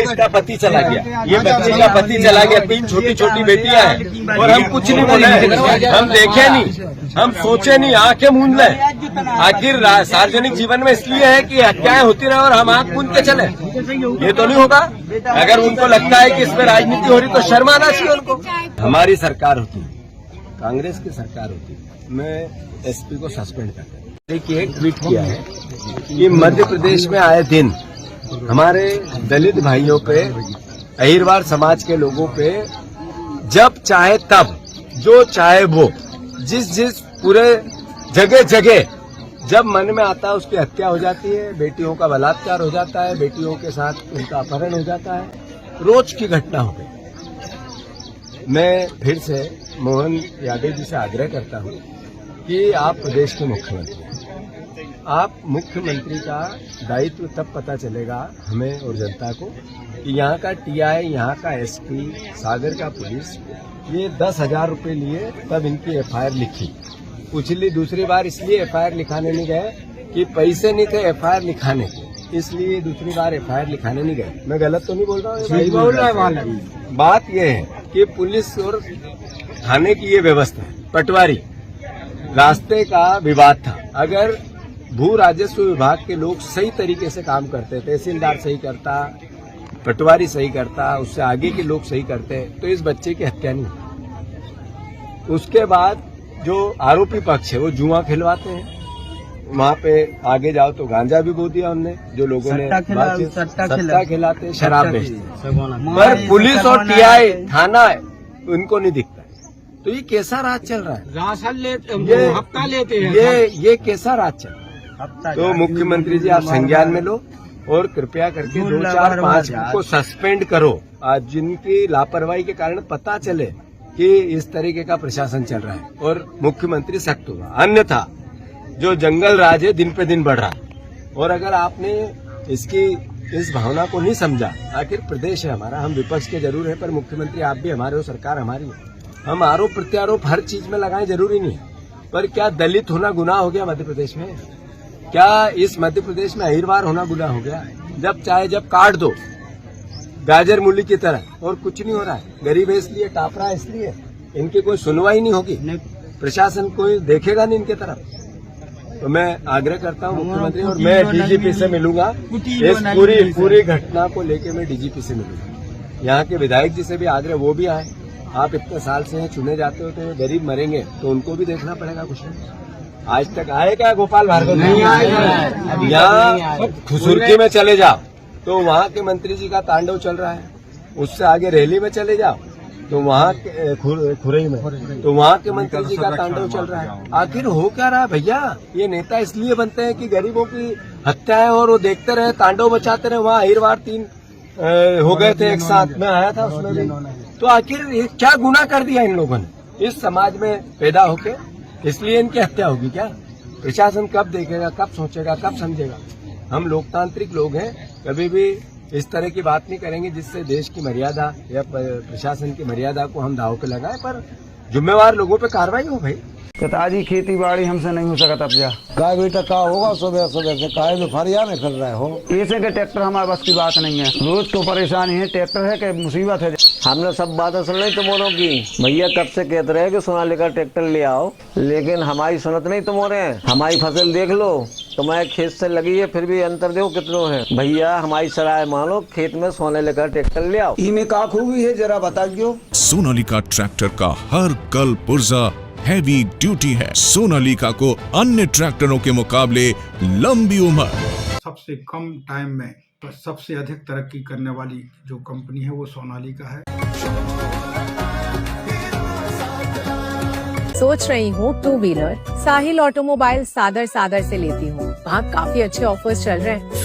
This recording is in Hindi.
इसका पति चला गया, ये बच्चे का पति चला गया, 3 छोटी छोटी बेटियां हैं और हम कुछ नहीं बोले, हम देखे नहीं, हम सोचे नहीं, आंखें मूंद लें। आखिर सार्वजनिक जीवन में इसलिए है कि हत्याएं होती रहे और हम आंख मूंद के चले, ये तो नहीं होगा। अगर उनको लगता है कि इसमें राजनीति हो रही तो शर्म आना चाहिए उनको। हमारी सरकार होती, कांग्रेस की सरकार होती, मैं एसपी को सस्पेंड कर देता। देखिए, एक ट्वीट किया है कि मध्य प्रदेश में आए दिन हमारे दलित भाइयों पे, अहिरवार समाज के लोगों पे जब चाहे तब, जो चाहे वो, जिस पूरे जगह जगह जब मन में आता है उसकी हत्या हो जाती है, बेटियों का बलात्कार हो जाता है, बेटियों के साथ उनका अपहरण हो जाता है, रोज की घटना हो गई। मैं फिर से मोहन यादव जी से आग्रह करता हूं कि आप प्रदेश के मुख्यमंत्री हैं, आप मुख्यमंत्री का दायित्व तब पता चलेगा हमें और जनता को कि यहाँ का टीआई, यहाँ का एसपी, सागर का पुलिस ये 10,000 रुपये लिए तब इनकी एफआईआर लिखी। पिछली दूसरी बार इसलिए एफआईआर लिखाने नहीं गए कि पैसे नहीं थे एफआईआर लिखाने के, इसलिए दूसरी बार एफआईआर लिखाने नहीं गए। मैं गलत तो नहीं बोल रहा हूँ? सही बोल रहा है। बात यह है कि पुलिस और थाने की ये व्यवस्था है, पटवारी रास्ते का विवाद था, अगर भू राजस्व विभाग के लोग सही तरीके से काम करते, तहसीलदार सही करता, पटवारी सही करता, उससे आगे के लोग सही करते, तो इस बच्चे की हत्या नहीं होती। उसके बाद जो आरोपी पक्ष है वो जुआ खिलवाते हैं, वहाँ पे आगे जाओ तो गांजा भी बो दिया उनने, जो लोगों ने सट्टा खिलाते, शराब बेचते, पर पुलिस और टीआई थाना उनको नहीं दिखता। तो ये कैसा राज चल रहा है? राशन लेते, हफ्ता लेते हैं, ये कैसा राज चल रहा है? तो मुख्यमंत्री जी आप संज्ञान में लो और कृपया करके 2, 4, 5 को सस्पेंड करो, आज जिनकी लापरवाही के कारण पता चले कि इस तरीके का प्रशासन चल रहा है और मुख्यमंत्री सख्त होगा। अन्यथा जो जंगल राज है दिन पे दिन बढ़ रहा है और अगर आपने इस भावना को नहीं समझा, आखिर प्रदेश है हमारा, हम विपक्ष के जरूर है पर मुख्यमंत्री आप भी हमारे हो, सरकार हमारी है, हम आरोप प्रत्यारोप हर चीज में लगाएं जरूरी नहीं है, पर क्या दलित होना गुनाह हो गया मध्य प्रदेश में? क्या इस मध्य प्रदेश में अहिरवार होना गुनाह हो गया? जब चाहे जब काट दो गाजर मूली की तरह और कुछ नहीं हो रहा है। गरीब है इसलिए, टाप रहा है इसलिए, इनकी कोई सुनवाई नहीं होगी, प्रशासन कोई देखेगा नहीं इनके तरफ। तो मैं आग्रह करता हूं मुख्यमंत्री, और मैं डीजीपी से मिलूंगा, इस पूरी घटना को लेकर मैं डीजीपी से मिलूंगा। यहाँ के विधायक जी से भी आग्रह, वो भी आए, आप इतने साल से हैं, चुने जाते हो तो गरीब मरेंगे तो उनको भी देखना पड़ेगा कुछ नहीं। आज तक आए क्या गोपाल भार्गव? नहीं आए। यहाँ खुसुरकी में चले जाओ तो वहाँ के मंत्री जी का तांडव चल रहा है, उससे आगे रैली में चले जाओ तो वहाँ खुरई में तो वहाँ के मंत्री जी का तांडव चल रहा है। आखिर हो क्या रहा है भैया? ये नेता इसलिए बनते हैं कि गरीबों की हत्याएं और वो देखते रहे, तांडव मचाते रहे। वहाँ अहिरवार 3 हो गए थे एक साथ, में आया था उसमें भी। तो आखिर ये क्या गुनाह कर दिया इन लोगों ने इस समाज में पैदा होके? इसलिए इनकी हत्या होगी क्या? प्रशासन कब देखेगा, कब सोचेगा, कब समझेगा? हम लोकतांत्रिक लोग हैं, कभी भी इस तरह की बात नहीं करेंगे जिससे देश की मर्यादा या प्रशासन की मर्यादा को हम दांव पे लगाएं, पर जिम्मेवार लोगों पे कार्रवाई हो भाई। पिताजी खेती बाड़ी हमसे नहीं हो सकता। अब जा गाय बेटा का होगा सुबह सुबह से काहे में फरिया में कर रहे हो? ऐसे के ट्रैक्टर हमारे बस की बात नहीं है, रोज तो परेशानी है, ट्रैक्टर है कि मुसीबत है। हमने सब बातें सुन ली तुमों की, भैया कब से कहते रहे कि सोनालिका ट्रैक्टर ले आओ, लेकिन हमारी सुनत नहीं तुम्हारे। हमारी फसल देख लो, तुम्हारे खेत से लगी है, फिर भी अंतर देखो कितना है। भैया हमारी सराय मानो, खेत में सोनालिका ट्रैक्टर ले आओ। इनमें का खूबी है जरा बताइयो। सोनालिका ट्रैक्टर का हर कल पुर्जा हैवी ड्यूटी है। सोनालिका को अन्य ट्रैक्टरों के मुकाबले लंबी उम्र, सबसे कम टाइम में सबसे अधिक तरक्की करने वाली जो कंपनी है वो सोनालिका है। सोच रही हूँ 2 व्हीलर साहिल ऑटोमोबाइल सादर से लेती हूँ, वहाँ काफी अच्छे ऑफर्स चल रहे हैं।